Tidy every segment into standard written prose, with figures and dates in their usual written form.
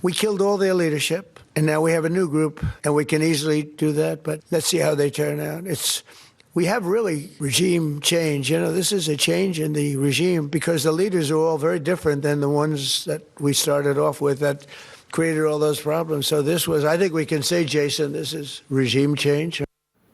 We killed all their leadership, and now we have a new group, and we can easily do that, but let's see how they turn out. We have really regime change. You know, this is a change in the regime because the leaders are all very different than the ones that we started off with that created all those problems. So this was, I think we can say, Jason, this is regime change.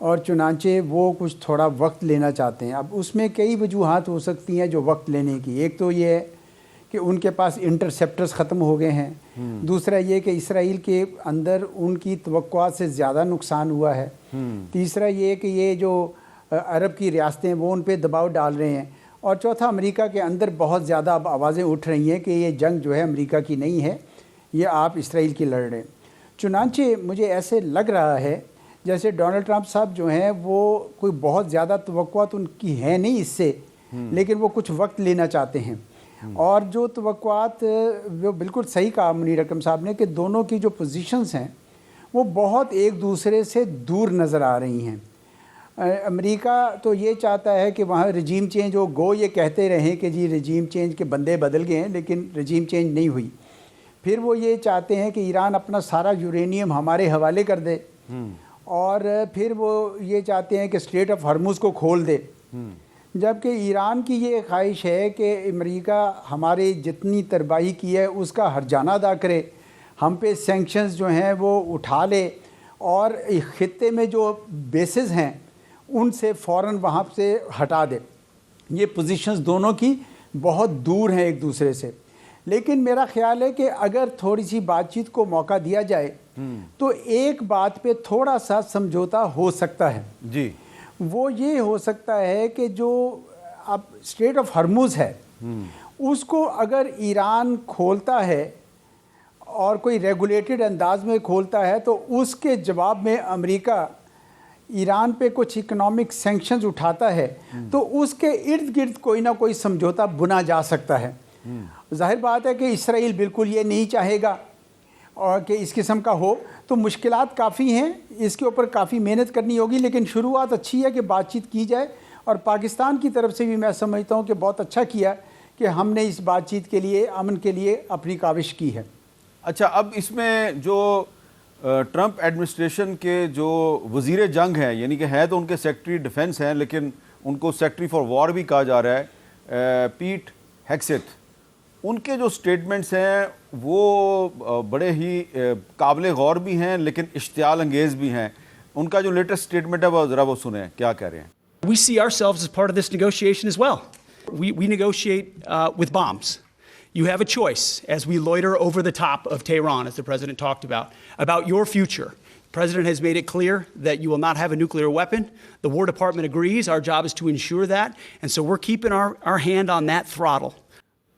اور چنانچہ وہ کچھ تھوڑا وقت لینا چاہتے ہیں. اب اس میں کئی وجوہات ہو سکتی ہیں جو وقت لینے کی. ایک تو یہ ہے کہ ان کے پاس انٹرسیپٹرز ختم ہو گئے ہیں. دوسرا یہ کہ اسرائیل کے اندر ان کی توقعات سے زیادہ نقصان ہوا ہے. تیسرا یہ کہ یہ جو عرب کی ریاستیں وہ ان پہ دباؤ ڈال رہے ہیں. اور چوتھا امریکہ کے اندر بہت زیادہ اب آوازیں اٹھ رہی ہیں کہ یہ جنگ جو ہے امریکہ کی نہیں ہے, یہ آپ اسرائیل کی لڑ رہے ہیں. چنانچہ مجھے ایسے لگ رہا ہے جیسے ڈونلڈ ٹرمپ صاحب جو ہیں وہ کوئی بہت زیادہ توقعات ان کی ہیں نہیں اس سے, لیکن وہ کچھ وقت لینا چاہتے ہیں. اور جو توقعات وہ بالکل صحیح کہا منیر اکرم صاحب نے کہ دونوں کی جو پوزیشنز ہیں وہ بہت ایک دوسرے سے دور نظر آ رہی ہیں. امریکہ تو یہ چاہتا ہے کہ وہاں رجیم چینج ہو, گو یہ کہتے رہیں کہ جی رجیم چینج کے بندے بدل گئے ہیں, لیکن رجیم چینج نہیں ہوئی. پھر وہ یہ چاہتے ہیں کہ ایران اپنا سارا یورینیم ہمارے حوالے کر دے, اور پھر وہ یہ چاہتے ہیں کہ اسٹریٹ آف ہرمز کو کھول دے. جبکہ ایران کی یہ خواہش ہے کہ امریکہ ہمارے جتنی ترباہی کی ہے اس کا ہرجانہ ادا کرے, ہم پہ سینکشنز جو ہیں وہ اٹھا لے, اور خطے میں جو بیسز ہیں ان سے فوراً وہاں سے ہٹا دے. یہ پوزیشنز دونوں کی بہت دور ہیں ایک دوسرے سے. لیکن میرا خیال ہے کہ اگر تھوڑی سی بات چیت کو موقع دیا جائے تو ایک بات پہ تھوڑا سا سمجھوتا ہو سکتا ہے. جی, وہ یہ ہو سکتا ہے کہ جو اب اسٹریٹ آف ہرمز ہے اس کو اگر ایران کھولتا ہے اور کوئی ریگولیٹڈ انداز میں کھولتا ہے تو اس کے جواب میں امریکہ ایران پہ کچھ اکنامک سینکشنز اٹھاتا ہے تو اس کے ارد گرد کوئی نہ کوئی سمجھوتا بنا جا سکتا ہے. ظاہر بات ہے کہ اسرائیل بالکل یہ نہیں چاہے گا اور کہ اس قسم کا ہو, تو مشکلات کافی ہیں, اس کے اوپر کافی محنت کرنی ہوگی. لیکن شروعات اچھی ہے کہ بات چیت کی جائے, اور پاکستان کی طرف سے بھی میں سمجھتا ہوں کہ بہت اچھا کیا کہ ہم نے اس بات چیت کے لیے امن کے لیے اپنی کاوش کی ہے. اچھا, اب اس میں جو ٹرمپ ایڈمنسٹریشن کے جو وزیر جنگ ہیں, یعنی کہ ہے تو ان کے سیکٹری ڈیفنس ہیں لیکن ان کو سیکٹری فار وار بھی کہا جا رہا ہے, پیٹ ہیگسیت, ان کے جو سٹیٹمنٹس ہیں وہ بڑے ہی قابل غور بھی ہیں لیکن اشتعال انگیز بھی ہیں. ان کا جو لیٹسٹ سٹیٹمنٹ ہے وہ ذرا وہ سنیں کیا کہہ رہے ہیں. We see ourselves as part of this negotiation as well. We negotiate with bombs. You have a choice as we loiter over the top of Tehran, as the president talked about your future. The president has made it clear that you will not have a nuclear weapon. The War Department agrees. Our job is to ensure that. And so we're keeping our hand on that throttle.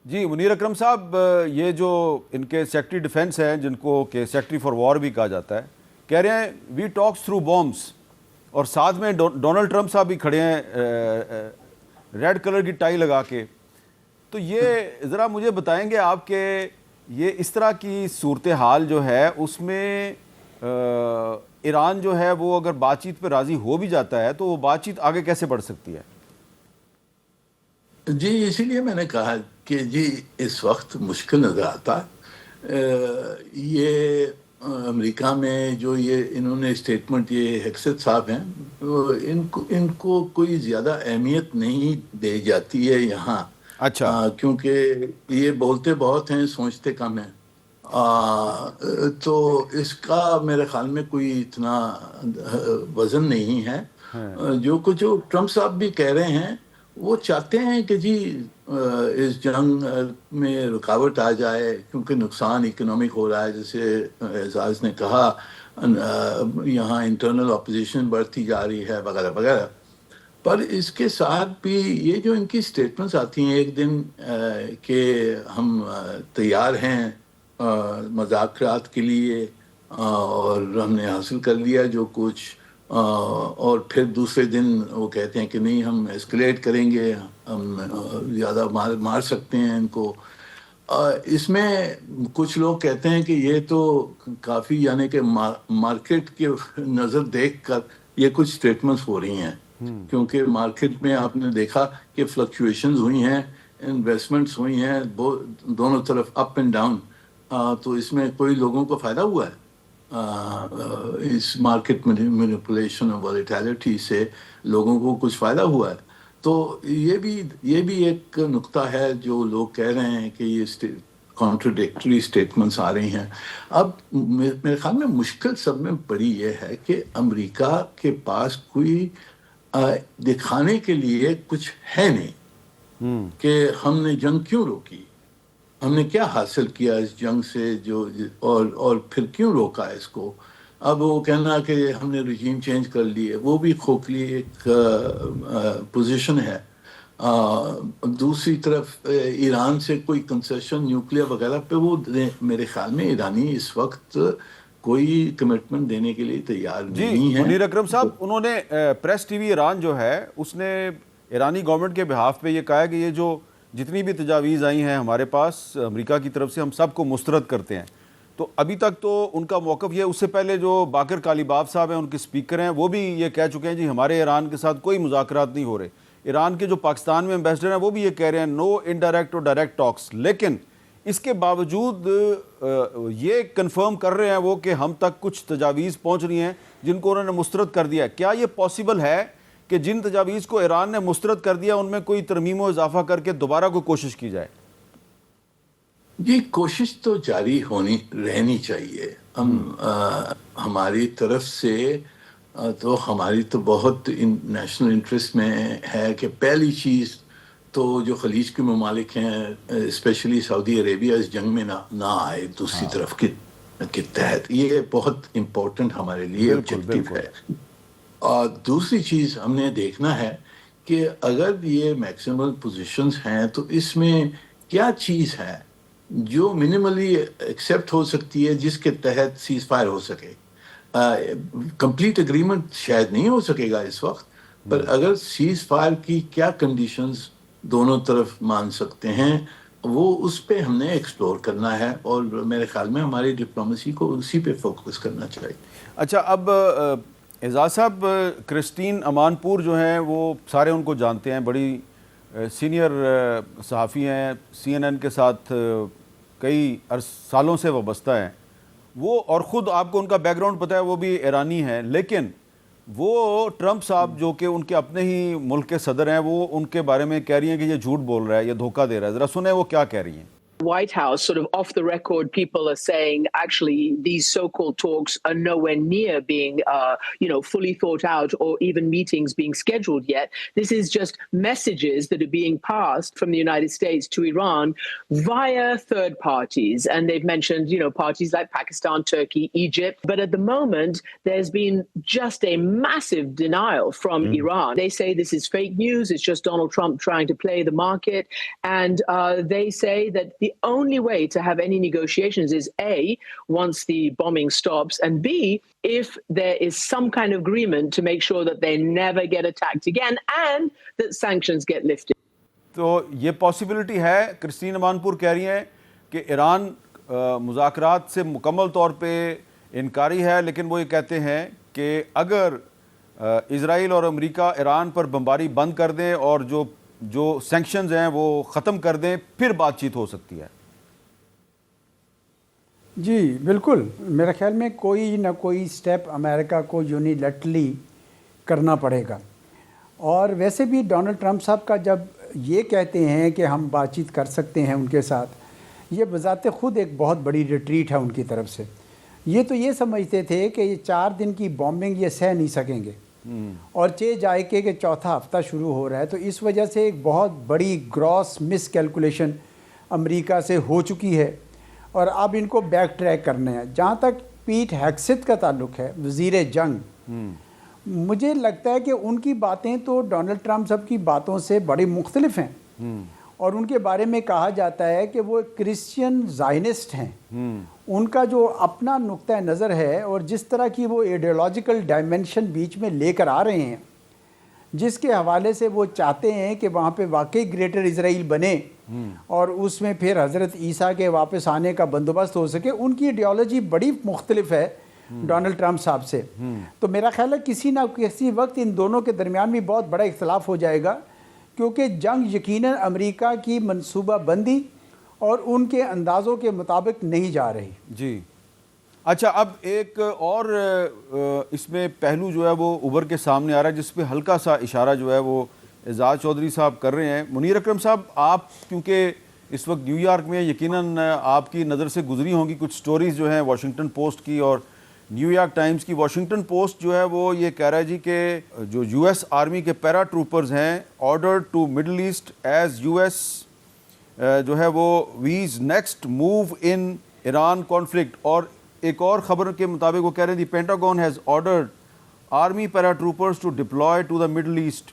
جی, منیر اکرم صاحب, یہ جو ان کے secretary defence ہیں جن کو کہ secretary for وار بھی کہا جاتا ہے, کہہ رہے ہیں وی ٹاکس تھرو بامس, اور ساتھ میں ڈونلڈ ٹرمپ صاحب بھی کھڑے ہیں ریڈ کلر کی ٹائی لگا کے. تو یہ ذرا مجھے بتائیں گے آپ کہ یہ اس طرح کی صورتحال جو ہے اس میں ایران جو ہے وہ اگر بات چیت پہ راضی ہو بھی جاتا ہے تو وہ بات چیت آگے کیسے بڑھ سکتی ہے؟ جی, اسی لیے میں نے کہا کہ جی اس وقت مشکل نظر آتا ہے. یہ امریکہ میں جو یہ انہوں نے اسٹیٹمنٹ, یہ ہیگسیت صاحب ہیں, ان کو کوئی زیادہ اہمیت نہیں دی جاتی ہے یہاں. اچھا, کیونکہ یہ بولتے بہت ہیں سوچتے کم ہیں. تو اس کا میرے خیال میں کوئی اتنا وزن نہیں ہے. جو ٹرمپ صاحب بھی کہہ رہے ہیں وہ چاہتے ہیں کہ جی اس جنگ میں رکاوٹ آ جائے کیونکہ نقصان اکنامک ہو رہا ہے, جیسے اعزاز نے کہا یہاں انٹرنل اپوزیشن بڑھتی جا رہی ہے وغیرہ وغیرہ. پر اس کے ساتھ بھی یہ جو ان کی سٹیٹمنٹس آتی ہیں ایک دن کہ ہم تیار ہیں مذاکرات کے لیے اور ہم نے حاصل کر لیا جو کچھ, اور پھر دوسرے دن وہ کہتے ہیں کہ نہیں ہم ایسکلیٹ کریں گے, ہم زیادہ مار سکتے ہیں ان کو. اس میں کچھ لوگ کہتے ہیں کہ یہ تو کافی یعنی کہ مارکیٹ کے نظر دیکھ کر یہ کچھ سٹیٹمنٹس ہو رہی ہیں, کیونکہ مارکیٹ میں آپ نے دیکھا کہ فلکچویشنز ہوئی ہیں, انویسٹمنٹس ہوئی ہیں دونوں طرف اپ اینڈ ڈاؤن. تو اس میں کوئی لوگوں کو فائدہ ہوا ہے اس مارکیٹ مینیپولیشن اور والیٹیلٹی سے, لوگوں کو کچھ فائدہ ہوا ہے. تو یہ بھی ایک نقطہ ہے جو لوگ کہہ رہے ہیں کہ یہ کانٹرڈکٹری اسٹیٹمنٹس آ رہی ہیں. اب میرے خیال میں مشکل سب میں بڑی یہ ہے کہ امریکہ کے پاس کوئی دکھانے کے لیے کچھ ہے نہیں کہ ہم نے جنگ کیوں روکی, ہم نے کیا حاصل کیا اس جنگ سے, جو اور پھر کیوں روکا اس کو. اب وہ کہنا کہ ہم نے رجیم چینج کر لی ہے, وہ بھی کھوکھلی ایک پوزیشن ہے. دوسری طرف ایران سے کوئی کنسیشن نیوکلیئر وغیرہ پہ وہ میرے خیال میں ایرانی اس وقت کوئی کمٹمنٹ دینے کے لیے تیار نہیں ہے. منیر اکرم صاحب, انہوں نے پریس ٹی وی ایران جو ہے اس نے ایرانی گورنمنٹ کے بہاف پہ یہ کہا ہے کہ یہ جو جتنی بھی تجاویز آئی ہیں ہمارے پاس امریکہ کی طرف سے ہم سب کو مسترد کرتے ہیں. تو ابھی تک تو ان کا موقف یہ, اس سے پہلے جو باقر کالیباف صاحب ہیں ان کے سپیکر ہیں وہ بھی یہ کہہ چکے ہیں جی ہمارے ایران کے ساتھ کوئی مذاکرات نہیں ہو رہے. ایران کے جو پاکستان میں امبیسڈر ہیں وہ بھی یہ کہہ رہے ہیں نو انڈائریکٹ اور ڈائریکٹ ٹاکس, لیکن اس کے باوجود یہ کنفرم کر رہے ہیں وہ کہ ہم تک کچھ تجاویز پہنچ رہی ہیں جن کو انہوں نے مسترد کر دیا ہے. کیا یہ پاسبل ہے کہ جن تجاویز کو ایران نے مسترد کر دیا ان میں کوئی ترمیم و اضافہ کر کے دوبارہ کوئی کوشش کی جائے؟ یہ کوشش تو جاری رہنی چاہیے. ہماری طرف سے تو ہماری تو بہت نیشنل انٹرسٹ میں ہے کہ پہلی چیز تو جو خلیج کے ممالک ہیں اسپیشلی سعودی عربیہ اس جنگ میں نہ آئے دوسری طرف کے تحت. یہ بہت امپورٹنٹ ہمارے لیے آبجیکٹیو ہے. اور دوسری چیز ہم نے دیکھنا ہے کہ اگر یہ میکسیمل پوزیشنز ہیں تو اس میں کیا چیز ہے جو منیملی ایکسیپٹ ہو سکتی ہے جس کے تحت سیز فائر ہو سکے. کمپلیٹ اگریمنٹ شاید نہیں ہو سکے گا اس وقت, پر اگر سیز فائر کی کیا کنڈیشنز دونوں طرف مان سکتے ہیں وہ اس پہ ہم نے ایکسپلور کرنا ہے, اور میرے خیال میں ہماری ڈپلومیسی کو اسی پہ فوکس کرنا چاہیے. اچھا, اب اعزاز صاحب, کرسٹین امان پور جو ہیں وہ سارے ان کو جانتے ہیں, بڑی سینئر صحافی ہیں, CNN کے ساتھ کئی سالوں سے وابستہ ہیں وہ, اور خود آپ کو ان کا بیک گراؤنڈ پتہ ہے, وہ بھی ایرانی ہیں, لیکن وہ ٹرمپ صاحب جو کہ ان کے اپنے ہی ملک کے صدر ہیں وہ ان کے بارے میں کہہ رہی ہیں کہ یہ جھوٹ بول رہا ہے, یہ دھوکہ دے رہا ہے. ذرا سنیں وہ کیا کہہ رہی ہیں. White House, sort of off the record, people are saying actually these so-called talks are nowhere near being, fully thought out or even meetings being scheduled yet. This is just messages that are being passed from the United States to Iran via third parties. And they've mentioned, parties like Pakistan, Turkey, Egypt. But at the moment, there's been just a massive denial from Iran. They say this is fake news. It's just Donald Trump trying to play the market. And they say that the only way to have any negotiations is A, once the bombing stops, and B, if there is some kind of agreement to make sure that they never get attacked again and that sanctions get lifted. تو یہ possibility ہے, Christine امان پور کہہ رہی ہیں کہ ایران مذاکرات سے مکمل طور پہ انکاری ہے, لیکن وہ یہ کہتے ہیں کہ اگر اسرائیل اور امریکہ ایران پر بمباری بند کر دیں اور جو سینکشنز ہیں وہ ختم کر دیں پھر بات چیت ہو سکتی ہے. جی بالکل, میرے خیال میں کوئی نہ کوئی سٹیپ امریکہ کو یونیلیٹرلی کرنا پڑے گا. اور ویسے بھی ڈونلڈ ٹرمپ صاحب کا جب یہ کہتے ہیں کہ ہم بات چیت کر سکتے ہیں ان کے ساتھ, یہ بذات خود ایک بہت بڑی ریٹریٹ ہے ان کی طرف سے. یہ تو یہ سمجھتے تھے کہ یہ 4 دن کی بامبنگ یہ سہ نہیں سکیں گے, اور جائے کہ چوتھا ہفتہ شروع ہو رہا ہے, تو اس وجہ سے ایک بہت بڑی گراس مس کیلکولیشن امریکہ سے ہو چکی ہے, اور اب ان کو بیک ٹریک کرنے ہیں. جہاں تک پیٹ ہیگسیت کا تعلق ہے, وزیر جنگ, مجھے لگتا ہے کہ ان کی باتیں تو ڈونلڈ ٹرمپ صاحب کی باتوں سے بڑی مختلف ہیں, اور ان کے بارے میں کہا جاتا ہے کہ وہ کرسچین زائنسٹ ہیں. ان کا جو اپنا نقطہ نظر ہے اور جس طرح کی وہ ایڈیولوجیکل ڈائمنشن بیچ میں لے کر آ رہے ہیں, جس کے حوالے سے وہ چاہتے ہیں کہ وہاں پہ واقعی گریٹر اسرائیل بنے اور اس میں پھر حضرت عیسیٰ کے واپس آنے کا بندوبست ہو سکے, ان کی ایڈیالوجی بڑی مختلف ہے ڈونلڈ ٹرمپ صاحب سے. تو میرا خیال ہے کسی نہ کسی وقت ان دونوں کے درمیان بھی بہت بڑا اختلاف ہو جائے گا, کیونکہ جنگ یقیناً امریکہ کی منصوبہ بندی اور ان کے اندازوں کے مطابق نہیں جا رہی. جی اچھا, اب ایک اور اس میں پہلو جو ہے وہ ابھر کے سامنے آ رہا ہے جس پہ ہلکا سا اشارہ جو ہے وہ اعزاز چودھری صاحب کر رہے ہیں. منیر اکرم صاحب, آپ کیونکہ اس وقت نیو یارک میں یقیناً آپ کی نظر سے گزری ہوں گی کچھ سٹوریز جو ہیں واشنگٹن پوسٹ کی اور نیو یارک ٹائمز کی. واشنگٹن پوسٹ جو ہے وہ یہ کہہ رہا ہے جی کہ جو یو ایس آرمی کے پیرا ٹروپرز ہیں ordered to Middle East as U S جو ہے وہ weighs next move in Iran conflict. اور ایک اور خبر کے مطابق وہ کہہ رہے ہیں the Pentagon has ordered army paratroopers to deploy to the Middle East.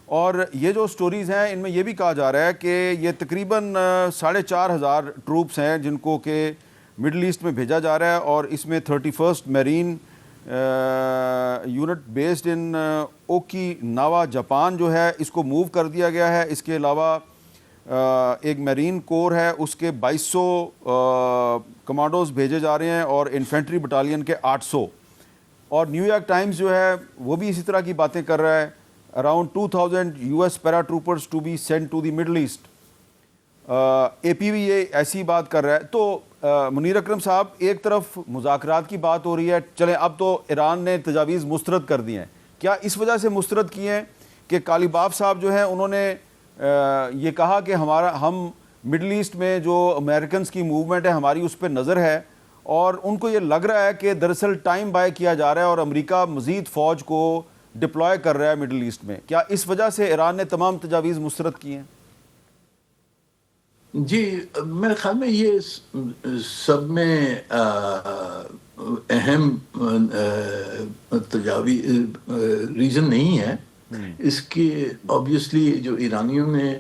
اور یہ جو سٹوریز ہیں ان میں یہ بھی کہا جا رہا ہے کہ یہ تقریباً 4,500 ٹروپس ہیں جن کو کہ مڈل ایسٹ میں بھیجا جا رہا ہے, اور اس میں 31st marine unit based in Okinawa Japan جو ہے اس کو موو کر دیا گیا ہے. اس کے علاوہ ایک میرین کور ہے اس کے 2200 کمانڈوز بھیجے جا رہے ہیں اور انفینٹری بٹالین کے 800. اور نیو یارک ٹائمز جو ہے وہ بھی اسی طرح کی باتیں کر رہا ہے, around 2000 U S paratroopers to be sent to the Middle East. A P بھی یہ ایسی بات کر رہا ہے. تو منیر اکرم صاحب, ایک طرف مذاکرات کی بات ہو رہی ہے, چلیں اب تو ایران نے تجاویز مسترد کر دی ہیں, کیا اس وجہ سے مسترد کی ہیں کہ کالیباف صاحب جو ہیں انہوں نے یہ کہا کہ ہم مڈل ایسٹ میں جو امریکنز کی موومنٹ ہے ہماری اس پہ نظر ہے, اور ان کو یہ لگ رہا ہے کہ دراصل ٹائم بائی کیا جا رہا ہے اور امریکہ مزید فوج کو ڈپلوائے کر رہا ہے مڈل ایسٹ میں, کیا اس وجہ سے ایران نے تمام تجاویز مسترد کی ہیں؟ جی میرے خیال میں یہ سب میں اہم ریزن نہیں ہے. اس کی آبویسلی جو ایرانیوں نے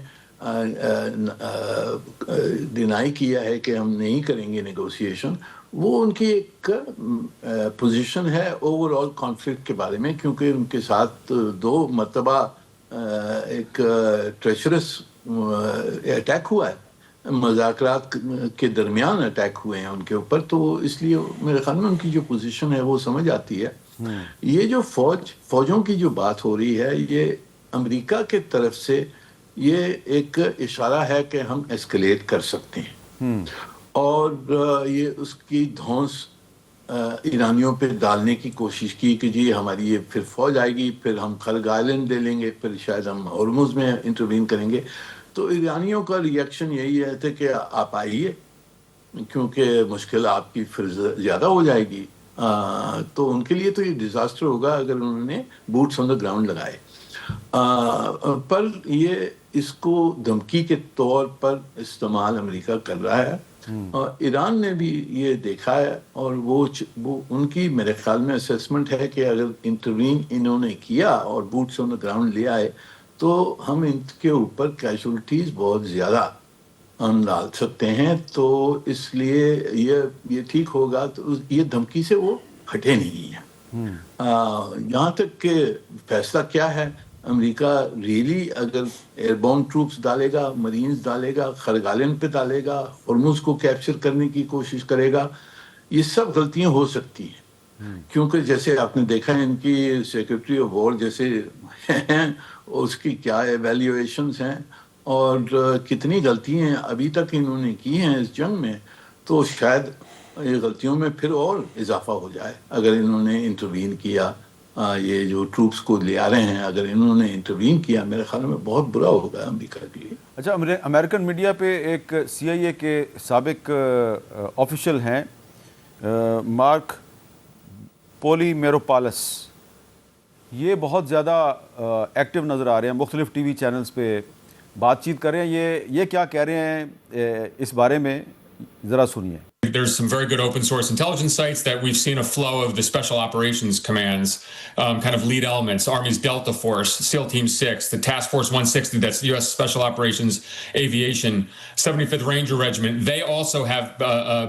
ڈینائی کیا ہے کہ ہم نہیں کریں گے نیگوسیشن, وہ ان کی ایک پوزیشن ہے اوور آل کانفلکٹ کے بارے میں, کیونکہ ان کے ساتھ 2 مرتبہ ایک ٹریچرس اٹیک ہوا ہے, مذاکرات کے درمیان اٹیک ہوئے ہیں ان کے اوپر. تو اس لیے میرے خیال میں ان کی جو پوزیشن ہے وہ سمجھ آتی ہے. یہ جو فوجوں کی جو بات ہو رہی ہے یہ امریکہ کے طرف سے یہ ایک اشارہ ہے کہ ہم ایسکلیٹ کر سکتے ہیں, اور یہ اس کی دھونس ایرانیوں پہ ڈالنے کی کوشش کی کہ جی ہماری یہ پھر فوج آئے گی, پھر ہم خرگ آئلینڈ لے لیں گے, پھر شاید ہم ہرمز میں انٹروین کریں گے. تو ایرانیوں کا ریئیکشن یہی ہے کہ آپ آئیے کیونکہ مشکل آپ کی پھر زیادہ ہو جائے گی. تو ان کے لیے تو یہ ڈیزاسٹر ہوگا اگر انہوں نے بوٹس آن دا گراؤنڈ لگائے. پر یہ اس کو دھمکی کے طور پر استعمال امریکہ کر رہا ہے, اور ایران نے بھی یہ دیکھا ہے, اور وہ ان کی میرے خیال میں اسیسمنٹ ہے کہ اگر انٹروین انہوں نے کیا اور بوٹس آن دا گراؤنڈ لے آئے تو ہم ان کے اوپر کیجولٹیز بہت زیادہ ہم ڈال سکتے ہیں. تو اس لیے یہ ٹھیک ہوگا. تو یہ دھمکی سے وہ ہٹے نہیں ہیں. یہاں تک کہ فیصلہ کیا ہے, امریکہ ریلی اگر ایئر بون ٹروپس ڈالے گا, مرینز ڈالے گا, خرگ آئلینڈ پہ ڈالے گا, ہرمز کو کیپچر کرنے کی کوشش کرے گا, یہ سب غلطیاں ہو سکتی ہیں. کیونکہ جیسے آپ نے دیکھا ہے ان کی سیکرٹری آف وار جیسے ہیں, اس کی کیا ایویلیویشنز ہیں اور کتنی غلطیاں ابھی تک انہوں نے کی ہیں اس جنگ میں. تو شاید یہ غلطیوں میں پھر اور اضافہ ہو جائے اگر انہوں نے انٹروین کیا. یہ جو ٹروپس کو لے آ رہے ہیں اگر انہوں نے انٹروین کیا, میرے خیال میں بہت برا ہوگا امریکہ کے لیے. اچھا, امریکن میڈیا پہ ایک CIA کے سابق آفیشل ہیں مارک پولی میروپالس, یہ بہت زیادہ ایکٹیو نظر آ رہے ہیں, مختلف ٹی وی چینلز پہ بات چیت کر رہے ہیں. یہ کیا کہہ رہے ہیں اس بارے میں, ذرا سنیے. There's some very good open source intelligence sites that we've seen a flow of the special operations commands, kind of lead elements, Army's Delta Force, SEAL Team 6, the Task Force 160, that's U.S. Special Operations Aviation, 75th Ranger Regiment. They also have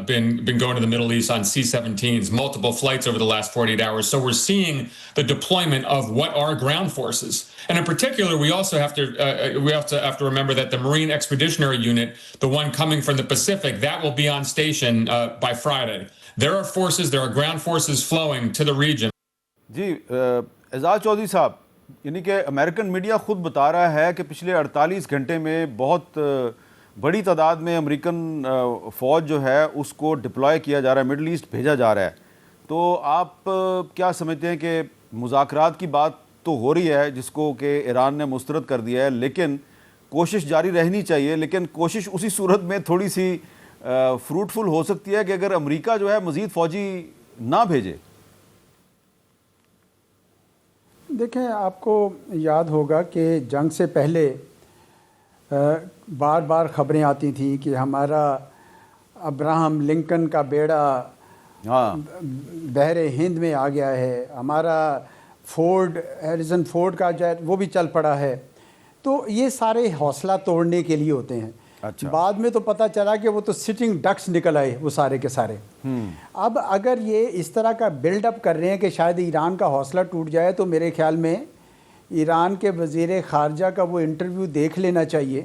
been going to the Middle East on C-17s, multiple flights over the last 48 hours. So we're seeing the deployment of what are ground forces. And in particular, we also have to remember that the Marine Expeditionary Unit, the one coming from the Pacific, that will be on station by Friday. There are forces, there are ground forces flowing to the region. جی اعزاز چودھری صاحب, یعنی کہ American media خود بتا رہا ہے کہ پچھلے 48 گھنٹے میں بہت بڑی تعداد میں امریکن فوج جو ہے اس کو ڈپلوائے کیا جا رہا ہے, مڈل ایسٹ بھیجا جا رہا ہے. تو آپ کیا سمجھتے ہیں کہ مذاکرات کی بات تو ہو رہی ہے جس کو کہ ایران نے مسترد کر دیا ہے, لیکن کوشش جاری رہنی چاہیے، لیکن کوشش اسی صورت میں تھوڑی سی فروٹفل ہو سکتی ہے کہ اگر امریکہ جو ہے مزید فوجی نہ بھیجے. دیکھیں، آپ کو یاد ہوگا کہ جنگ سے پہلے بار بار خبریں آتی تھیں کہ ہمارا ابراہم لنکن کا بیڑا بحر ہند میں آ گیا ہے، ہمارا ہیریسن فورڈ کا جیٹ وہ بھی چل پڑا ہے. تو یہ سارے حوصلہ توڑنے کے لیے ہوتے ہیں. بعد میں تو پتہ چلا کہ وہ تو سٹنگ ڈکس نکل آئے وہ سارے کے سارے. اب اگر یہ اس طرح کا بلڈ اپ کر رہے ہیں کہ شاید ایران کا حوصلہ ٹوٹ جائے، تو میرے خیال میں ایران کے وزیر خارجہ کا وہ انٹرویو دیکھ لینا چاہیے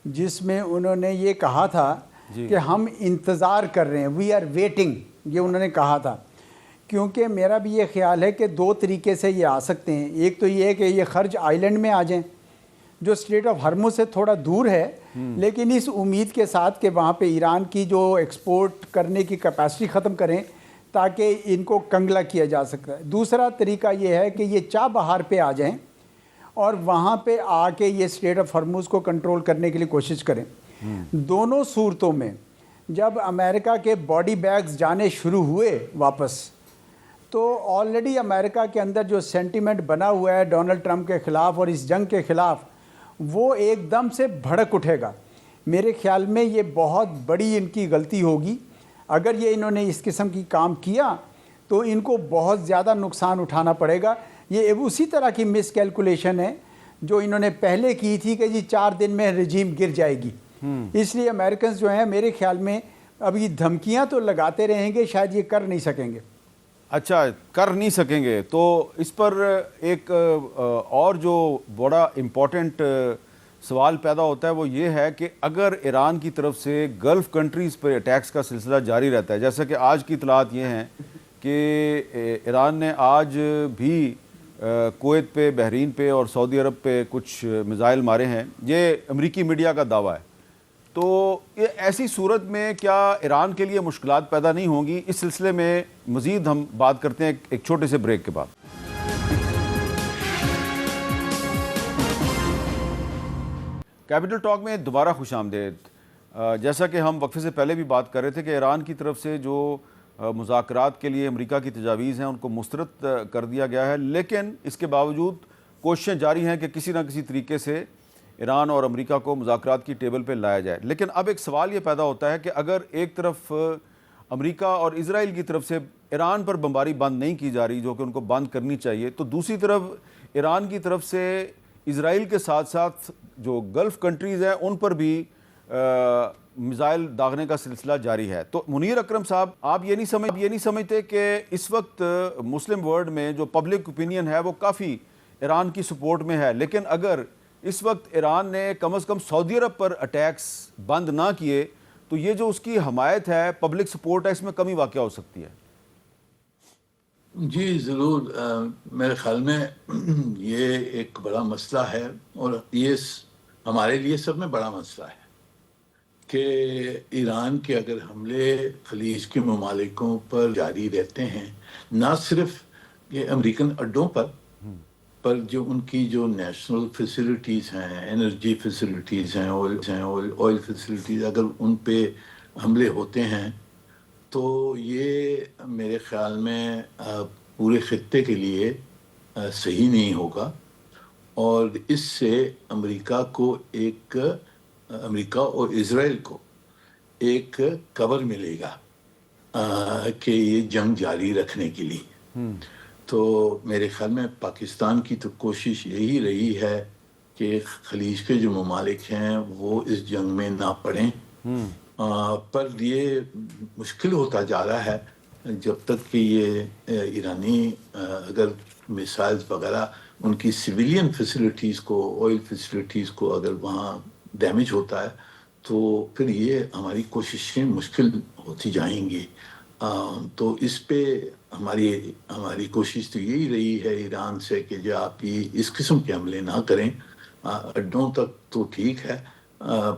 جس میں انہوں نے یہ کہا تھا کہ ہم انتظار کر رہے ہیں، وی آر ویٹنگ، یہ انہوں نے کہا تھا. کیونکہ میرا بھی یہ خیال ہے کہ دو طریقے سے یہ آ سکتے ہیں. ایک تو یہ ہے کہ یہ خرج آئی لینڈ میں آ جائیں جو اسٹریٹ آف ہرمز سے تھوڑا دور ہے، لیکن اس امید کے ساتھ کہ وہاں پہ ایران کی جو ایکسپورٹ کرنے کی کیپیسٹی ختم کریں تاکہ ان کو کنگلا کیا جا سکتا ہے. دوسرا طریقہ یہ ہے کہ یہ چاہ بہار پہ آ جائیں اور وہاں پہ آ کے یہ اسٹریٹ آف ہرمز کو کنٹرول کرنے کے لیے کوشش کریں. دونوں صورتوں میں جب امریکہ کے باڈی بیگز جانے شروع ہوئے واپس، تو آلریڈی امریکہ کے اندر جو سینٹیمنٹ بنا ہوا ہے ڈونلڈ ٹرمپ کے خلاف اور اس جنگ کے خلاف، وہ ایک دم سے بھڑک اٹھے گا. میرے خیال میں یہ بہت بڑی ان کی غلطی ہوگی. اگر یہ انہوں نے اس قسم کی کام کیا تو ان کو بہت زیادہ نقصان اٹھانا پڑے گا. یہ اسی طرح کی مس کیلکولیشن ہے جو انہوں نے پہلے کی تھی کہ 4 دن میں رجیم گر جائے گی. اس لیے امریکنز جو ہیں میرے خیال میں اب یہ دھمکیاں تو لگاتے رہیں گے، شاید یہ کر نہیں سکیں گے. اچھا، کر نہیں سکیں گے. تو اس پر ایک اور جو بڑا امپورٹنٹ سوال پیدا ہوتا ہے وہ یہ ہے کہ اگر ایران کی طرف سے گلف کنٹریز پر اٹیکس کا سلسلہ جاری رہتا ہے، جیسا کہ آج کی اطلاعات یہ ہیں کہ ایران نے آج بھی کویت پہ، بحرین پہ اور سعودی عرب پہ کچھ میزائل مارے ہیں، یہ امریکی میڈیا کا دعویٰ ہے. تو یہ ایسی صورت میں کیا ایران کے لیے مشکلات پیدا نہیں ہوں گی؟ اس سلسلے میں مزید ہم بات کرتے ہیں ایک چھوٹے سے بریک کے بعد. کیپٹل ٹاک میں دوبارہ خوش آمدید. جیسا کہ ہم وقفے سے پہلے بھی بات کر رہے تھے کہ ایران کی طرف سے جو مذاکرات کے لیے امریکہ کی تجاویز ہیں ان کو مسترد کر دیا گیا ہے، لیکن اس کے باوجود کوششیں جاری ہیں کہ کسی نہ کسی طریقے سے ایران اور امریکہ کو مذاکرات کی ٹیبل پہ لایا جائے. لیکن اب ایک سوال یہ پیدا ہوتا ہے کہ اگر ایک طرف امریکہ اور اسرائیل کی طرف سے ایران پر بمباری بند نہیں کی جا رہی جو کہ ان کو بند کرنی چاہیے، تو دوسری طرف ایران کی طرف سے اسرائیل کے ساتھ ساتھ جو گلف کنٹریز ہیں ان پر بھی میزائل داغنے کا سلسلہ جاری ہے. تو منیر اکرم صاحب، آپ یہ نہیں سمجھتے کہ اس وقت مسلم ورلڈ میں جو پبلک اوپینین ہے وہ کافی ایران کی سپورٹ میں ہے، لیکن اگر اس وقت ایران نے کم از کم سعودی عرب پر اٹیکس بند نہ کیے تو یہ جو اس کی حمایت ہے، پبلک سپورٹ ہے، اس میں کمی واقع ہو سکتی ہے؟ جی ضرور. میرے خیال میں یہ ایک بڑا مسئلہ ہے اور یہ ہمارے لیے سب میں بڑا مسئلہ ہے کہ ایران کے اگر حملے خلیج کے ممالکوں پر جاری رہتے ہیں، نہ صرف یہ امریکن اڈوں پر جو ان کی جو نیشنل فیسلٹیز ہیں، انرجی فیسلٹیز ہیں، آئل فیسلٹیز، اگر ان پہ حملے ہوتے ہیں تو یہ میرے خیال میں پورے خطے کے لیے صحیح نہیں ہوگا. اور اس سے امریکہ اور اسرائیل کو ایک کور ملے گا کہ یہ جنگ جاری رکھنے کے لیے. تو میرے خیال میں پاکستان کی تو کوشش یہی رہی ہے کہ خلیج کے جو ممالک ہیں وہ اس جنگ میں نہ پڑیں. پر یہ مشکل ہوتا جا رہا ہے جب تک کہ یہ ایرانی اگر میسائلز وغیرہ ان کی سویلین فیسلٹیز کو، آئل فیسلٹیز کو اگر وہاں ڈیمیج ہوتا ہے تو پھر یہ ہماری کوششیں مشکل ہوتی جائیں گی. تو اس پہ ہماری کوشش تو یہی رہی ہے ایران سے کہ جو آپ یہ اس قسم کے حملے نہ کریں. اڈوں تک تو ٹھیک ہے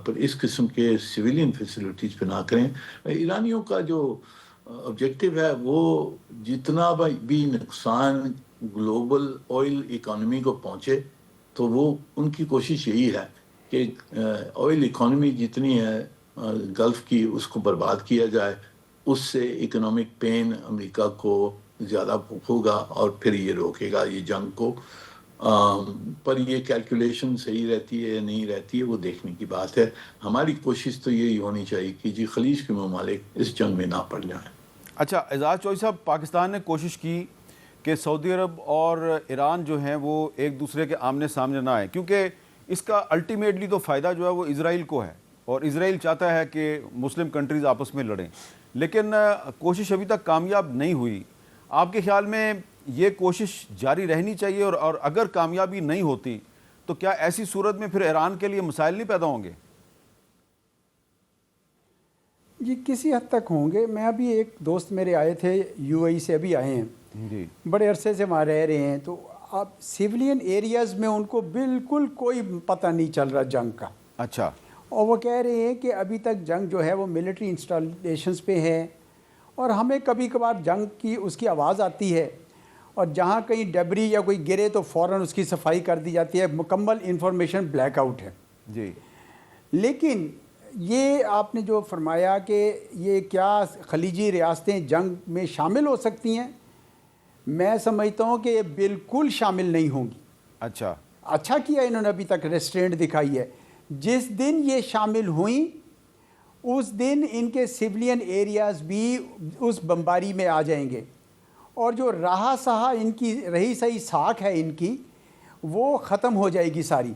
پر اس قسم کے سویلین فیسلٹیز پہ نہ کریں. ایرانیوں کا جو آبجیکٹو ہے وہ جتنا بھی نقصان گلوبل آئل اکانومی کو پہنچے تو وہ ان کی کوشش یہی ہے کہ آئل اکانومی جتنی ہے گلف کی اس کو برباد کیا جائے، اس سے اکنامک پین امریکہ کو زیادہ ہوگا اور پھر یہ روکے گا یہ جنگ کو. پر یہ کیلکولیشن صحیح رہتی ہے یا نہیں رہتی ہے وہ دیکھنے کی بات ہے. ہماری کوشش تو یہی ہونی چاہیے کہ جی خلیج کے ممالک اس جنگ میں نہ پڑ جائیں. اچھا اعزاز چوہدری صاحب، پاکستان نے کوشش کی کہ سعودی عرب اور ایران جو ہیں وہ ایک دوسرے کے آمنے سامنے نہ آئیں، کیونکہ اس کا الٹیمیٹلی تو فائدہ جو ہے وہ اسرائیل کو ہے، اور اسرائیل چاہتا ہے کہ مسلم کنٹریز آپس میں لڑیں، لیکن کوشش ابھی تک کامیاب نہیں ہوئی. آپ کے خیال میں یہ کوشش جاری رہنی چاہیے، اور اگر کامیابی نہیں ہوتی تو کیا ایسی صورت میں پھر ایران کے لیے مسائل نہیں پیدا ہوں گے؟ جی کسی حد تک ہوں گے. میں ابھی ایک دوست میرے آئے تھے یو اے ای سے، ابھی آئے ہیں جی، بڑے عرصے سے وہاں رہ رہے ہیں، تو اب سیولین ایریاز میں ان کو بالکل کوئی پتہ نہیں چل رہا جنگ کا. اچھا. اور وہ کہہ رہے ہیں کہ ابھی تک جنگ جو ہے وہ ملٹری انسٹالیشنز پہ ہے، اور ہمیں کبھی کبھار جنگ کی اس کی آواز آتی ہے، اور جہاں کہیں ڈبری یا کوئی گرے تو فوراً اس کی صفائی کر دی جاتی ہے. مکمل انفارمیشن بلیک آؤٹ ہے. جی. لیکن یہ آپ نے جو فرمایا کہ یہ کیا خلیجی ریاستیں جنگ میں شامل ہو سکتی ہیں، میں سمجھتا ہوں کہ یہ بالکل شامل نہیں ہوں گی. اچھا. اچھا کیا انہوں نے ابھی تک ریسٹرینٹ دکھائی ہے. جس دن یہ شامل ہوئیں اس دن ان کے سیولین ایریاز بھی اس بمباری میں آ جائیں گے، اور جو رہا سہا ان کی رہی سہی ساکھ ہے ان کی وہ ختم ہو جائے گی ساری.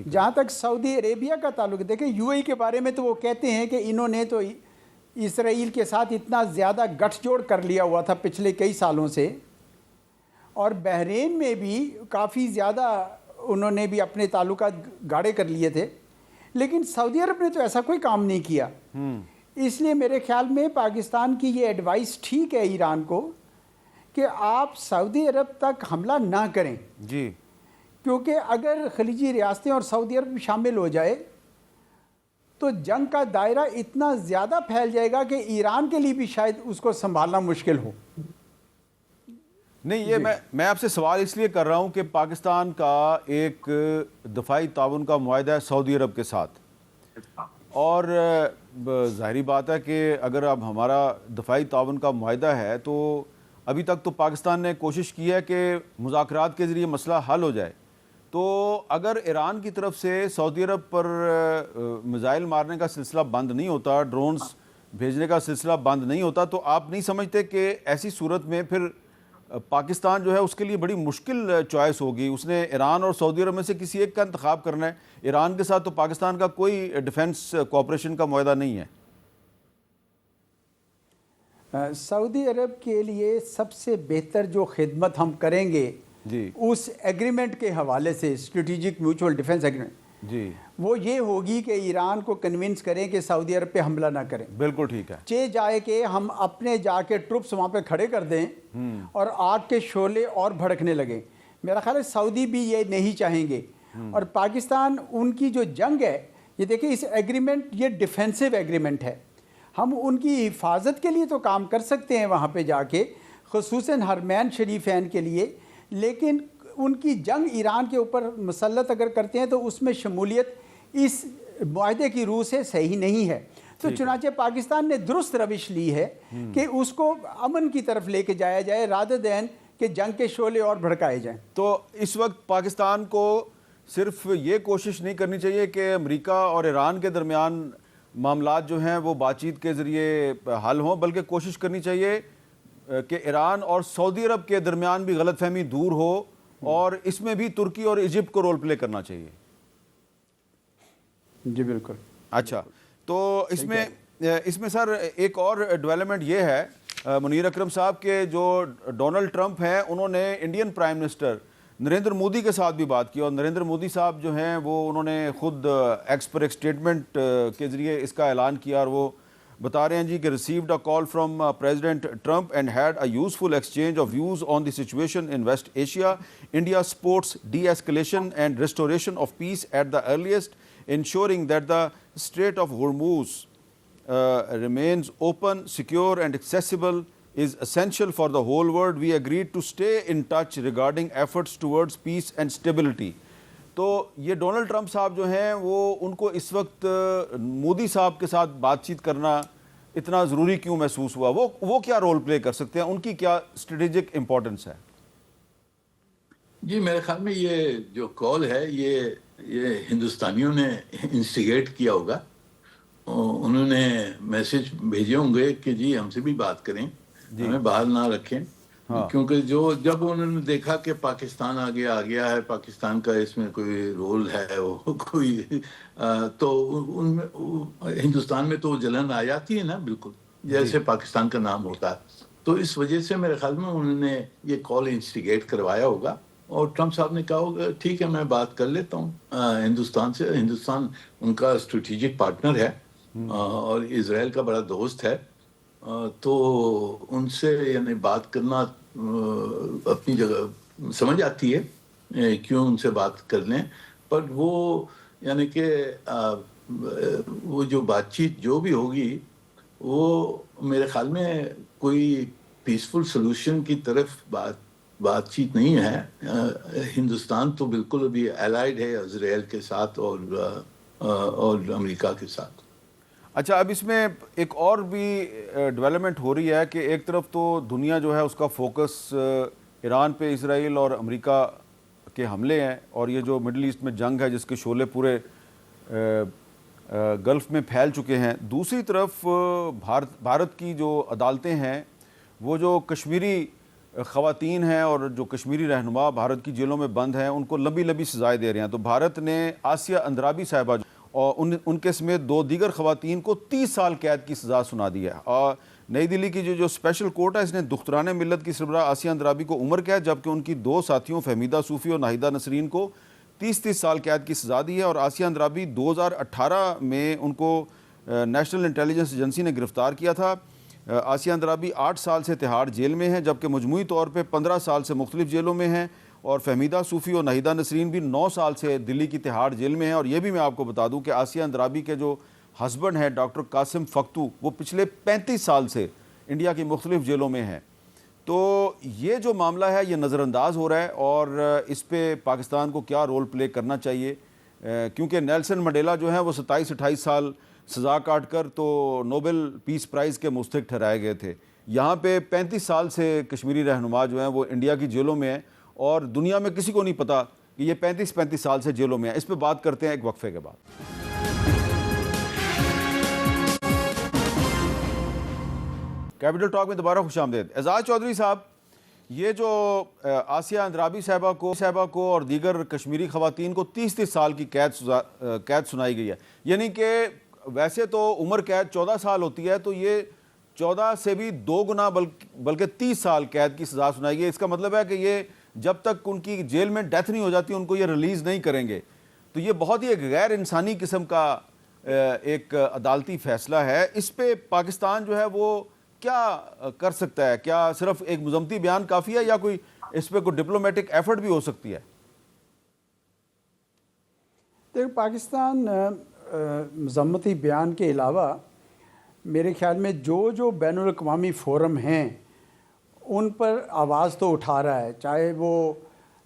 جہاں تک سعودی عربیہ کا تعلق، دیکھیں یو اے ای کے بارے میں تو وہ کہتے ہیں کہ انہوں نے تو اسرائیل کے ساتھ اتنا زیادہ گٹھ جوڑ کر لیا ہوا تھا پچھلے کئی سالوں سے، اور بحرین میں بھی کافی زیادہ انہوں نے بھی اپنے تعلقات گاڑے کر لیے تھے، لیکن سعودی عرب نے تو ایسا کوئی کام نہیں کیا. اس لیے میرے خیال میں پاکستان کی یہ ایڈوائس ٹھیک ہے ایران کو کہ آپ سعودی عرب تک حملہ نہ کریں. جی. کیونکہ اگر خلیجی ریاستیں اور سعودی عرب شامل ہو جائے تو جنگ کا دائرہ اتنا زیادہ پھیل جائے گا کہ ایران کے لیے بھی شاید اس کو سنبھالنا مشکل ہو. نہیں، یہ میں آپ سے سوال اس لیے کر رہا ہوں کہ پاکستان کا ایک دفاعی تعاون کا معاہدہ ہے سعودی عرب کے ساتھ، اور ظاہری بات ہے کہ اگر اب ہمارا دفاعی تعاون کا معاہدہ ہے تو ابھی تک تو پاکستان نے کوشش کی ہے کہ مذاکرات کے ذریعے مسئلہ حل ہو جائے. تو اگر ایران کی طرف سے سعودی عرب پر میزائل مارنے کا سلسلہ بند نہیں ہوتا، ڈرونز بھیجنے کا سلسلہ بند نہیں ہوتا، تو آپ نہیں سمجھتے کہ ایسی صورت میں پھر پاکستان جو ہے اس کے لیے بڑی مشکل چوائس ہوگی؟ اس نے ایران اور سعودی عرب میں سے کسی ایک کا انتخاب کرنا ہے. ایران کے ساتھ تو پاکستان کا کوئی ڈیفنس کوآپریشن کا معاہدہ نہیں ہے. سعودی عرب کے لیے سب سے بہتر جو خدمت ہم کریں گے جی اس ایگریمنٹ کے حوالے سے، اسٹریٹجک میوچول ڈیفنس ایگریمنٹ، جی، وہ یہ ہوگی کہ ایران کو کنونس کریں کہ سعودی عرب پہ حملہ نہ کریں. بالکل ٹھیک ہے. چے جائے کہ ہم اپنے جا کے ٹروپس وہاں پہ کھڑے کر دیں اور آگ کے شعلے اور بھڑکنے لگیں. میرا خیال ہے سعودی بھی یہ نہیں چاہیں گے. اور پاکستان ان کی جو جنگ ہے، یہ دیکھیں اس ایگریمنٹ یہ ڈیفینسو ایگریمنٹ ہے. ہم ان کی حفاظت کے لیے تو کام کر سکتے ہیں وہاں پہ جا کے، خصوصاً حرمین شریفین کے لیے، لیکن ان کی جنگ ایران کے اوپر مسلط اگر کرتے ہیں تو اس میں شمولیت اس معاہدے کی روح سے صحیح نہیں ہے. تو چنانچہ پاکستان نے درست روش لی ہے کہ اس کو امن کی طرف لے کے جایا جائے رادر دین کہ جنگ کے شعلے اور بھڑکائے جائیں. تو اس وقت پاکستان کو صرف یہ کوشش نہیں کرنی چاہیے کہ امریکہ اور ایران کے درمیان معاملات جو ہیں وہ بات چیت کے ذریعے حل ہوں، بلکہ کوشش کرنی چاہیے کہ ایران اور سعودی عرب کے درمیان بھی غلط فہمی دور ہو، اور اس میں بھی ترکی اور ایجپٹ کو رول پلے کرنا چاہیے. جی بالکل. اچھا، تو اس میں سر ایک اور ڈیولپمنٹ یہ ہے منیر اکرم صاحب کے جو ڈونلڈ ٹرمپ ہیں انہوں نے Indian prime minister Narendra Modi کے ساتھ بھی بات کی، اور نریندر مودی صاحب جو ہیں وہ انہوں نے خود ایکس پر ایک اسٹیٹمنٹ کے ذریعے اس کا اعلان کیا، اور وہ بتا رہے ہیں جی کہ received a call from President Trump and had a useful exchange of views on the situation in West Asia. India supports de-escalation and restoration of peace at the earliest, ensuring that the Strait of Hormuz remains open, secure and accessible is essential for the whole world. We agreed to stay in touch regarding efforts towards peace and stability. تو یہ Donald Trump صاحب جو ہیں وہ ان کو اس وقت مودی صاحب کے ساتھ بات چیت کرنا اتنا ضروری کیوں محسوس ہوا؟ وہ کیا رول پلے کر سکتے ہیں؟ ان کی کیا اسٹریٹجک امپورٹنس ہے؟ جی میرے خیال میں یہ جو کال ہے یہ ہندوستانیوں نے انسٹیگیٹ کیا ہوگا. انہوں نے میسج بھیجے ہوں گے کہ جی ہم سے بھی بات کریں, ہمیں باہر نہ رکھیں, کیونکہ جب انہوں نے دیکھا کہ پاکستان آ گیا ہے, پاکستان کا اس میں کوئی رول ہے وہ کوئی, تو ہندوستان میں تو جلن آ جاتی ہے نا, بالکل جیسے پاکستان کا نام ہوتا ہے. تو اس وجہ سے میرے خیال میں انہوں نے یہ کال انسٹیگیٹ کروایا ہوگا, اور ٹرمپ صاحب نے کہا ہوگا ٹھیک ہے میں بات کر لیتا ہوں ہندوستان سے. ہندوستان ان کا اسٹریٹجک پارٹنر ہے اور اسرائیل کا بڑا دوست ہے, تو ان سے یعنی بات کرنا اپنی جگہ سمجھ آتی ہے, کیوں ان سے بات کر لیں. پر وہ یعنی کہ وہ جو بات چیت جو بھی ہوگی وہ میرے خیال میں کوئی پیسفل سلوشن کی طرف بات چیت نہیں ہے. ہندوستان تو بالکل ابھی الائیڈ ہے اسرائیل کے ساتھ اور امریکہ کے ساتھ. اچھا, اب اس میں ایک اور بھی ڈیولپمنٹ ہو رہی ہے کہ ایک طرف تو دنیا جو ہے اس کا فوکس ایران پہ اسرائیل اور امریکہ کے حملے ہیں, اور یہ جو مڈل ایسٹ میں جنگ ہے جس کے شعلے پورے گلف میں پھیل چکے ہیں. دوسری طرف بھارت کی جو عدالتیں ہیں وہ جو کشمیری خواتین ہیں اور جو کشمیری رہنما بھارت کی جیلوں میں بند ہیں ان کو لمبی لمبی سزائیں دے رہے ہیں. تو بھارت نے آسیہ اندرابی صاحبہ اور ان کے سمیت 2 دیگر خواتین کو 30 سال قید کی سزا سنا دی ہے. اور نئی دلی کی جو اسپیشل کورٹ ہے اس نے دختران ملت کی سربراہ آسیہ اندرابی کو عمر قید, جبکہ ان کی 2 ساتھیوں فہمیدہ صوفی اور ناہیدہ نسرین کو 30 سال قید کی سزا دی ہے. اور آسیہ اندرابی 2018 میں ان کو نیشنل انٹیلیجنس ایجنسی نے گرفتار کیا تھا. آسیہ اندرابی 8 سال سے تہاڑ جیل میں ہیں, جبکہ مجموعی طور پہ 15 سال سے مختلف جیلوں میں ہیں. اور فہمیدہ صوفی اور ناہیدہ نسرین بھی 9 سال سے دلی کی تہاڑ جیل میں ہیں. اور یہ بھی میں آپ کو بتا دوں کہ آسیہ اندرابی کے جو ہسبینڈ ہیں ڈاکٹر قاسم فختو, وہ پچھلے 35 سال سے انڈیا کی مختلف جیلوں میں ہیں. تو یہ جو معاملہ ہے یہ نظر انداز ہو رہا ہے, اور اس پہ پاکستان کو کیا رول پلے کرنا چاہیے, کیونکہ نیلسن منڈیلا جو ہیں وہ 27-28 سال سزا کاٹ کر تو نوبل پیس پرائز کے مستحق ٹھہرائے گئے تھے. یہاں پہ 35 سال سے کشمیری رہنما جو ہیں وہ انڈیا کی جیلوں میں ہیں, اور دنیا میں کسی کو نہیں پتا کہ یہ 35 سال سے جیلوں میں ہیں. اس پہ بات کرتے ہیں ایک وقفے کے بعد. کیپٹل ٹاک میں دوبارہ خوش آمدید. اعزاز چودھری صاحب, یہ جو آسیہ اندرابی صاحبہ کو اور دیگر کشمیری خواتین کو 30 سال کی قید سنائی گئی ہے, یعنی کہ ویسے تو عمر قید 14 سال ہوتی ہے, تو یہ 14 سے بھی 2 گنا بلکہ 30 سال قید کی سزا سنائی گئی. اس کا مطلب ہے کہ یہ جب تک ان کی جیل میں ڈیتھ نہیں ہو جاتی ان کو یہ ریلیز نہیں کریں گے. تو یہ بہت ہی ایک غیر انسانی قسم کا ایک عدالتی فیصلہ ہے. اس پہ پاکستان جو ہے وہ کیا کر سکتا ہے؟ کیا صرف ایک مذمتی بیان کافی ہے یا کوئی اس پہ کوئی ڈپلومیٹک ایفرٹ بھی ہو سکتی ہے؟ دیکھ, پاکستان مذمتی بیان کے علاوہ میرے خیال میں جو بین الاقوامی فورم ہیں ان پر آواز تو اٹھا رہا ہے, چاہے وہ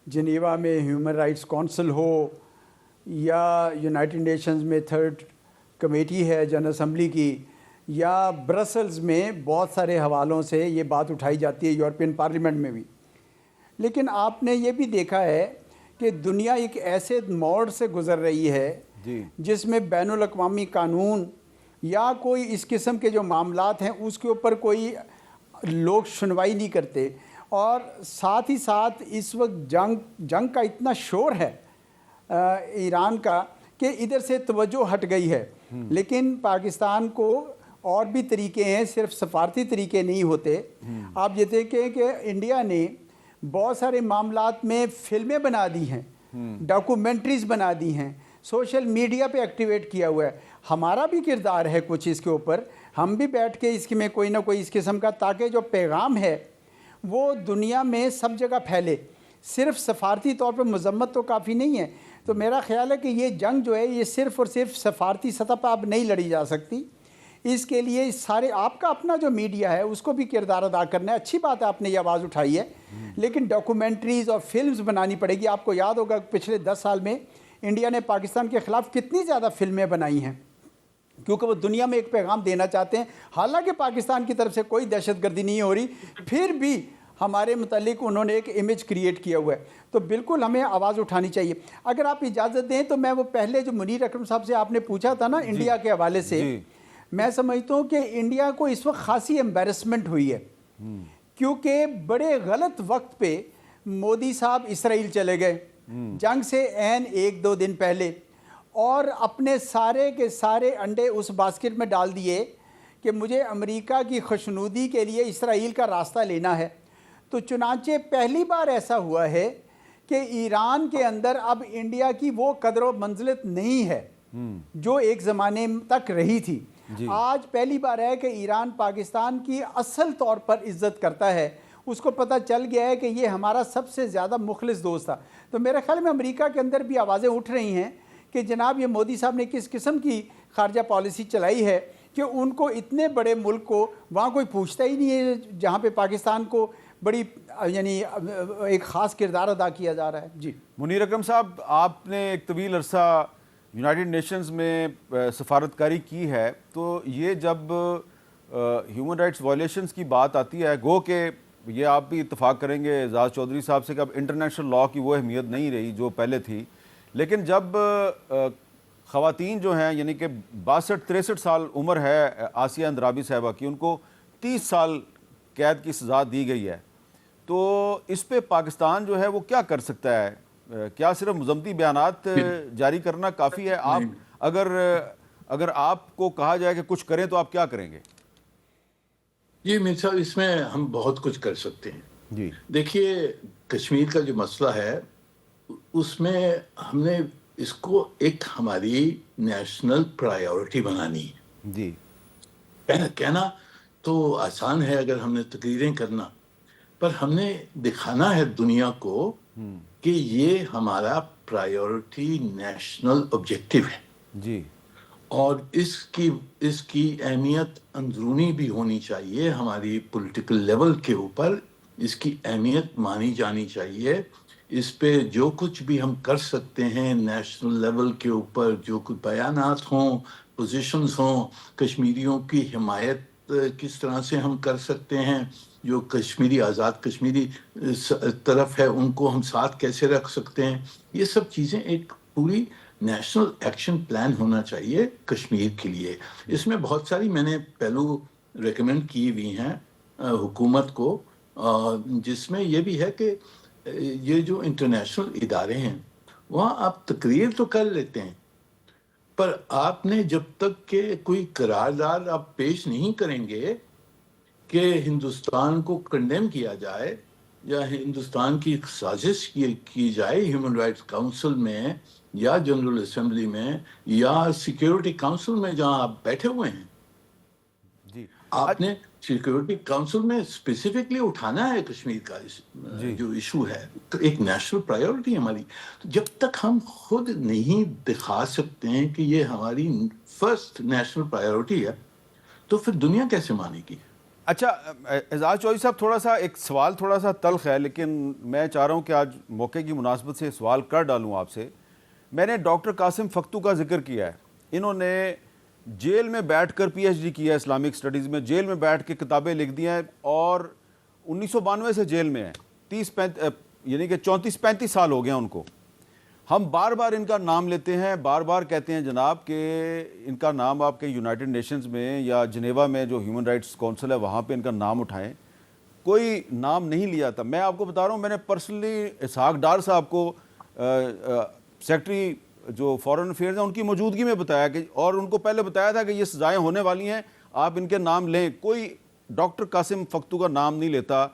جنیوا میں ہیومن رائٹس کونسل ہو یا یونائٹڈ نیشنز میں 3rd کمیٹی ہے جنرل اسمبلی کی, یا برسلز میں بہت سارے حوالوں سے یہ بات اٹھائی جاتی ہے, یورپین پارلیمنٹ میں بھی. لیکن آپ نے یہ بھی دیکھا ہے کہ دنیا ایک ایسے موڑ سے گزر رہی ہے جس میں بین الاقوامی قانون یا کوئی اس قسم کے جو معاملات ہیں اس کے اوپر کوئی لوگ سنوائی نہیں کرتے. اور ساتھ ہی ساتھ اس وقت جنگ کا اتنا شور ہے ایران کا کہ ادھر سے توجہ ہٹ گئی ہے. لیکن پاکستان کو اور بھی طریقے ہیں, صرف سفارتی طریقے نہیں ہوتے. آپ یہ دیکھیں کہ انڈیا نے بہت سارے معاملات میں فلمیں بنا دی ہیں, ڈاکومنٹریز بنا دی ہیں, سوشل میڈیا پہ ایکٹیویٹ کیا ہوا ہے. ہمارا بھی کردار ہے کچھ اس کے اوپر, ہم بھی بیٹھ کے اس میں کوئی نہ کوئی اس قسم کا, تاکہ جو پیغام ہے وہ دنیا میں سب جگہ پھیلے. صرف سفارتی طور پر مذمت تو کافی نہیں ہے. تو میرا خیال ہے کہ یہ جنگ جو ہے یہ صرف اور صرف سفارتی سطح پر اب نہیں لڑی جا سکتی, اس کے لیے سارے آپ کا اپنا جو میڈیا ہے اس کو بھی کردار ادا کرنا ہے. اچھی بات ہے آپ نے یہ آواز اٹھائی ہے, لیکن ڈاکومنٹریز اور فلمز بنانی پڑے گی. آپ کو یاد ہوگا پچھلے 10 سال میں انڈیا نے پاکستان کے خلاف کتنی زیادہ فلمیں بنائی ہیں, کیونکہ وہ دنیا میں ایک پیغام دینا چاہتے ہیں. حالانکہ پاکستان کی طرف سے کوئی دہشت گردی نہیں ہو رہی, پھر بھی ہمارے متعلق انہوں نے ایک امیج کریٹ کیا ہوا ہے. تو بالکل ہمیں آواز اٹھانی چاہیے. اگر آپ اجازت دیں تو میں وہ پہلے جو منیر اکرم صاحب سے آپ نے پوچھا تھا نا انڈیا کے حوالے سے, میں سمجھتا ہوں کہ انڈیا کو اس وقت خاصی ایمبیرسمنٹ ہوئی ہے, کیونکہ بڑے غلط وقت پہ مودی صاحب اسرائیل چلے گئے جنگ سے عین 1-2 دن پہلے, اور اپنے سارے کے سارے انڈے اس باسکٹ میں ڈال دیے کہ مجھے امریکہ کی خوشنودی کے لیے اسرائیل کا راستہ لینا ہے. تو چنانچہ پہلی بار ایسا ہوا ہے کہ ایران کے اندر اب انڈیا کی وہ قدر و منزلت نہیں ہے جو ایک زمانے تک رہی تھی. آج پہلی بار ہے کہ ایران پاکستان کی اصل طور پر عزت کرتا ہے. اس کو پتہ چل گیا ہے کہ یہ ہمارا سب سے زیادہ مخلص دوست تھا. تو میرے خیال میں امریکہ کے اندر بھی آوازیں اٹھ رہی ہیں کہ جناب یہ مودی صاحب نے کس قسم کی خارجہ پالیسی چلائی ہے کہ ان کو اتنے بڑے ملک کو وہاں کوئی پوچھتا ہی نہیں ہے, جہاں پہ پاکستان کو بڑی یعنی ایک خاص کردار ادا کیا جا رہا ہے. جی منیر اکرم صاحب, آپ نے ایک طویل عرصہ یونائٹڈ نیشنز میں سفارتکاری کی ہے, تو یہ جب ہیومن رائٹس وائلیشنز کی بات آتی ہے, گو کہ یہ آپ بھی اتفاق کریں گے اعزاز چودھری صاحب سے کہ اب انٹرنیشنل لاء کی وہ اہمیت نہیں رہی جو پہلے تھی, لیکن جب خواتین جو ہیں یعنی کہ 62-63 سال عمر ہے آسیہ اندرابی صاحبہ کی, ان کو 30 سال قید کی سزا دی گئی ہے, تو اس پہ پاکستان جو ہے وہ کیا کر سکتا ہے؟ کیا صرف مذمتی بیانات جاری کرنا کافی ہے؟ آپ اگر آپ کو کہا جائے کہ کچھ کریں تو آپ کیا کریں گے؟ جی میر صاحب, اس میں ہم بہت کچھ کر سکتے ہیں. جی دیکھیے, کشمیر کا جو مسئلہ ہے اس میں ہم نے اس کو ایک ہماری نیشنل پرائیورٹی بنانی ہے. جی کہنا تو آسان ہے اگر ہم نے تقریریں کرنا, پر ہم نے دکھانا ہے دنیا کو کہ یہ ہمارا پرائیورٹی نیشنل آبجیکٹو ہے. جی اور اس کی اہمیت اندرونی بھی ہونی چاہیے, ہماری پولیٹیکل لیول کے اوپر اس کی اہمیت مانی جانی چاہیے. اس پہ جو کچھ بھی ہم کر سکتے ہیں نیشنل لیول کے اوپر, جو کچھ بیانات ہوں, پوزیشنز ہوں, کشمیریوں کی حمایت کس طرح سے ہم کر سکتے ہیں, جو کشمیری آزاد کشمیری طرف ہے ان کو ہم ساتھ کیسے رکھ سکتے ہیں, یہ سب چیزیں ایک پوری نیشنل ایکشن پلان ہونا چاہیے کشمیر کے لیے. اس میں بہت ساری میں نے پہلو ریکمینڈ کی ہوئی ہیں حکومت کو, جس میں یہ بھی ہے کہ یہ جو انٹرنیشنل ادارے ہیں وہاں آپ تقریر تو کر لیتے ہیں, پر آپ نے جب تک کہ کوئی قرارداد آپ پیش نہیں کریں گے کہ ہندوستان کو کنڈیم کیا جائے یا ہندوستان کی سازش کی جائے ہیومن رائٹس کاؤنسل میں یا جنرل اسمبلی میں یا سیکیورٹی کاؤنسل میں جہاں آپ بیٹھے ہوئے ہیں, جی آپ نے سیکیورٹی کاؤنسل میں اسپیسیفکلی اٹھانا ہے کشمیر کا جو ایشو ہے, تو ایک نیشنل پرائیورٹی ہماری. تو جب تک ہم خود نہیں دکھا سکتے ہیں کہ یہ ہماری فرسٹ نیشنل پرائیورٹی ہے تو پھر دنیا کیسے مانے گی؟ اچھا اعزاز چودھری صاحب, تھوڑا سا ایک سوال تھوڑا سا تلخ ہے, لیکن میں چاہ رہا ہوں کہ آج موقع کی مناسبت سے سوال کر ڈالوں آپ سے. میں نے ڈاکٹر قاسم فختو کا ذکر کیا ہے, انہوں نے جیل میں بیٹھ کر پی ایچ ڈی کیا ہے اسلامک سٹڈیز میں, جیل میں بیٹھ کے کتابیں لکھ دی ہیں اور 1992 سے جیل میں ہیں, یعنی کہ 34-35 سال ہو گئے ہیں ان کو. ہم بار بار ان کا نام لیتے ہیں, بار بار کہتے ہیں جناب کہ ان کا نام آپ کے یونائٹڈ نیشنز میں یا جنیوا میں جو ہیومن رائٹس کونسل ہے وہاں پہ ان کا نام اٹھائیں, کوئی نام نہیں لیا تھا. میں آپ کو بتا رہا ہوں, میں نے پرسنلی اسحاق ڈار صاحب کو سیکرٹری جو فارن افیئرز ہیں ان کی موجودگی میں بتایا کہ, اور ان کو پہلے بتایا تھا کہ یہ سزائیں ہونے والی ہیں, آپ ان کے نام لیں. کوئی ڈاکٹر قاسم فختو کا نام نہیں لیتا.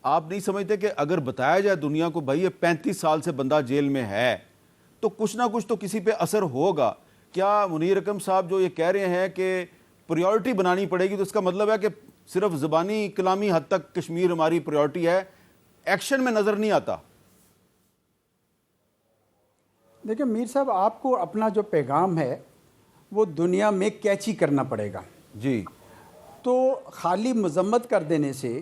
آپ نہیں سمجھتے کہ اگر بتایا جائے دنیا کو بھائی یہ 35 سال سے بندہ جیل میں ہے تو کچھ نہ کچھ تو کسی پہ اثر ہوگا؟ کیا منیر اکرم صاحب جو یہ کہہ رہے ہیں کہ پریورٹی بنانی پڑے گی, تو اس کا مطلب ہے کہ صرف زبانی کلامی حد تک کشمیر ہماری پریورٹی ہے, ایکشن میں نظر نہیں آتا؟ دیکھیں میر صاحب, آپ کو اپنا جو پیغام ہے وہ دنیا میں کیچی کرنا پڑے گا. جی. تو خالی مذمت کر دینے سے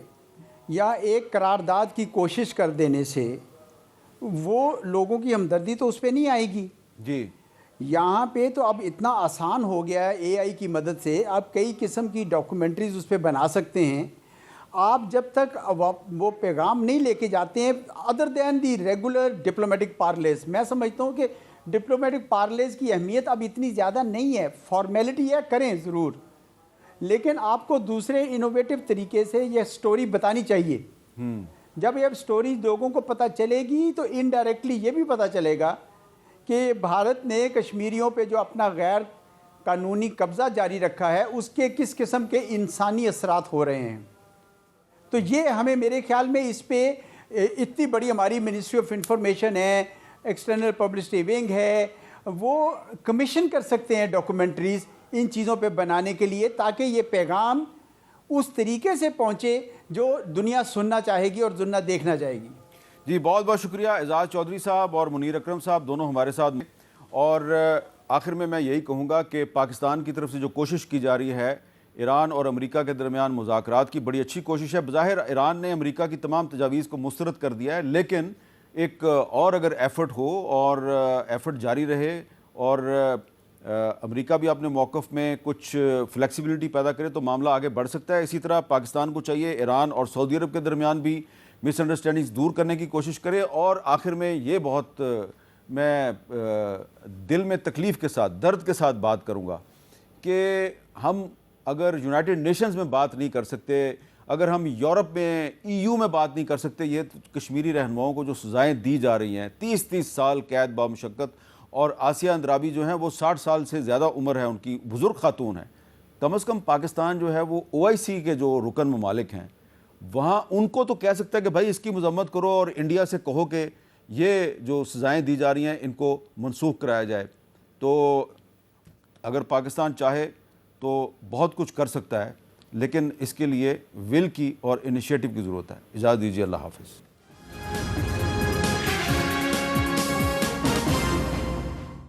یا ایک قرارداد کی کوشش کر دینے سے وہ لوگوں کی ہمدردی تو اس پہ نہیں آئے گی. جی. یہاں پہ تو اب اتنا آسان ہو گیا ہے اے آئی کی مدد سے، آپ کئی قسم کی ڈاکومنٹریز اس پہ بنا سکتے ہیں. آپ جب تک وہ پیغام نہیں لے کے جاتے ہیں other than the regular diplomatic parleys, میں سمجھتا ہوں کہ ڈپلومیٹک پارلیز کی اہمیت اب اتنی زیادہ نہیں ہے. فارمیلٹی ہے، کریں ضرور، لیکن آپ کو دوسرے انوویٹو طریقے سے یہ سٹوری بتانی چاہیے. جب یہ سٹوری لوگوں کو پتہ چلے گی تو انڈائریکٹلی یہ بھی پتہ چلے گا کہ بھارت نے کشمیریوں پہ جو اپنا غیر قانونی قبضہ جاری رکھا ہے اس کے کس قسم کے انسانی اثرات ہو رہے ہیں. تو یہ ہمیں میرے خیال میں اس پہ اتنی بڑی ہماری منسٹری آف انفارمیشن ہے، ایکسٹرنل پبلسٹی ونگ ہے، وہ کمیشن کر سکتے ہیں ڈاکومنٹریز ان چیزوں پہ بنانے کے لیے، تاکہ یہ پیغام اس طریقے سے پہنچے جو دنیا سننا چاہے گی اور دنیا دیکھنا چاہے گی. جی بہت بہت شکریہ اعزاز چودھری صاحب اور منیر اکرم صاحب دونوں ہمارے ساتھ. اور آخر میں یہی کہوں گا کہ پاکستان کی طرف سے جو کوشش کی جا رہی ہے ایران اور امریکہ کے درمیان مذاکرات کی، بڑی اچھی کوشش ہے. بظاہر ایران نے امریکہ کی تمام تجاویز کو مسترد کر دیا ہے، لیکن ایک اور اگر ایفرٹ ہو اور ایفرٹ جاری رہے اور امریکہ بھی اپنے موقف میں کچھ فلیکسیبلٹی پیدا کرے تو معاملہ آگے بڑھ سکتا ہے. اسی طرح پاکستان کو چاہیے ایران اور سعودی عرب کے درمیان بھی مس انڈرسٹینڈنگز دور کرنے کی کوشش کرے. اور آخر میں یہ بہت میں دل میں تکلیف کے ساتھ، درد کے ساتھ بات کروں گا کہ ہم اگر یونائٹڈ نیشنز میں بات نہیں کر سکتے، اگر ہم یورپ میں EU میں بات نہیں کر سکتے، یہ کشمیری رہنماؤں کو جو سزائیں دی جا رہی ہیں 30 سال قید بامشقت، اور آسیہ اندرابی جو ہیں وہ 60 سال سے زیادہ عمر ہے ان کی، بزرگ خاتون ہیں. کم از کم پاکستان جو ہے وہ OIC کے جو رکن ممالک ہیں وہاں ان کو تو کہہ سکتا ہے کہ بھائی اس کی مذمت کرو اور انڈیا سے کہو کہ یہ جو سزائیں دی جا رہی ہیں ان کو منسوخ کرایا جائے. تو اگر پاکستان چاہے تو بہت کچھ کر سکتا ہے، لیکن اس کے لیے ول کی اور انیشیٹو کی ضرورت ہے. اجازت دیجیے، اللہ حافظ.